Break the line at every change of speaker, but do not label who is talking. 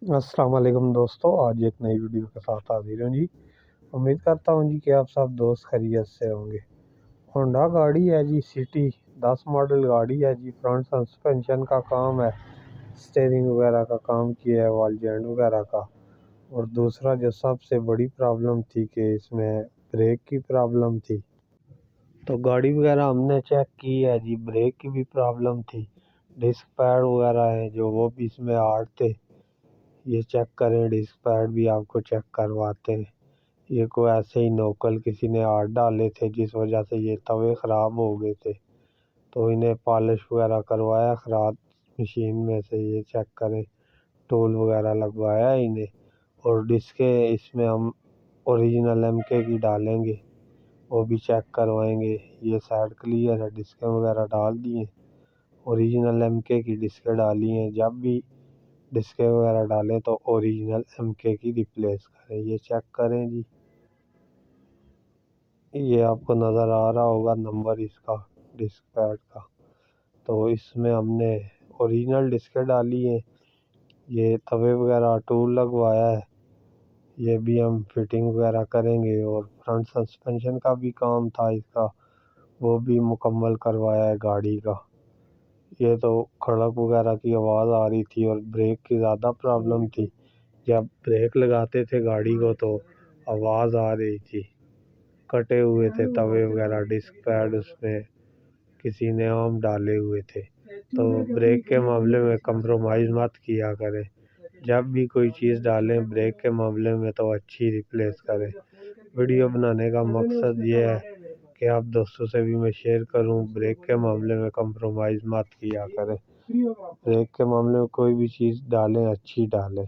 السلام علیکم دوستو، آج ایک نئی ویڈیو کے ساتھ حاضر ہوں جی۔ امید کرتا ہوں جی کہ آپ سب دوست خیریت سے ہوں گے۔ ہونڈا گاڑی ہے جی، سٹی 10 ماڈل گاڑی ہے جی۔ فرنٹ سسپینشن کا کام ہے، سٹیئرنگ وغیرہ کا کام کیا ہے، وال جوائنٹ وغیرہ کا۔ اور دوسرا جو سب سے بڑی پرابلم تھی کہ اس میں بریک کی پرابلم تھی، تو گاڑی وغیرہ ہم نے چیک کی ہے جی، بریک کی بھی پرابلم تھی۔ ڈسک پیڈ وغیرہ ہیں جو وہ بھی اس میں ہارڈ تھے، یہ چیک کریں۔ ڈسک پیڈ بھی آپ کو چیک کرواتے ہیں۔ یہ کوئی ایسے ہی نوکل کسی نے ہارڈ ڈالے تھے جس وجہ سے یہ توے خراب ہو گئے تھے، تو انہیں پالش وغیرہ کروایا خراب مشین میں سے، یہ چیک کریں۔ ٹول وغیرہ لگوایا انہیں، اور ڈسکیں اس میں ہم اوریجنل ایم کے کی ڈالیں گے، وہ بھی چیک کروائیں گے۔ یہ سائڈ کلیئر ہے، ڈسکیں وغیرہ ڈال دی ہیں، اوریجنل ایم کے کی ڈسکیں ڈالی ہیں۔ جب بھی ڈسکیں وغیرہ ڈالیں تو اوریجنل ایم کے کی ریپلیس کریں، یہ چیک کریں جی۔ یہ آپ کو نظر آ رہا ہوگا نمبر اس کا ڈسک پیڈ کا، تو اس میں ہم نے اوریجنل ڈسکیں ڈالی ہیں۔ یہ توے وغیرہ ٹول لگوایا ہے، یہ بھی ہم فٹنگ وغیرہ کریں گے۔ اور فرنٹ سسپینشن کا بھی کام تھا اس کا، وہ بھی مکمل کروایا ہے گاڑی کا۔ یہ تو کھڑک وغیرہ کی آواز آ رہی تھی، اور بریک کی زیادہ پرابلم تھی۔ جب بریک لگاتے تھے گاڑی کو تو آواز آ رہی تھی، کٹے ہوئے تھے توے وغیرہ، ڈسک پیڈ اس میں کسی نے عام ڈالے ہوئے تھے۔ تو بریک کے معاملے میں کمپرومائز مت کیا کریں، جب بھی کوئی چیز ڈالیں بریک کے معاملے میں تو اچھی ریپلیس کریں۔ ویڈیو بنانے کا مقصد یہ ہے کہ آپ دوستوں سے بھی میں شیئر کروں، بریک کے معاملے میں کمپرومائز مت کیا کریں۔ بریک کے معاملے میں کوئی بھی چیز ڈالیں اچھی ڈالیں۔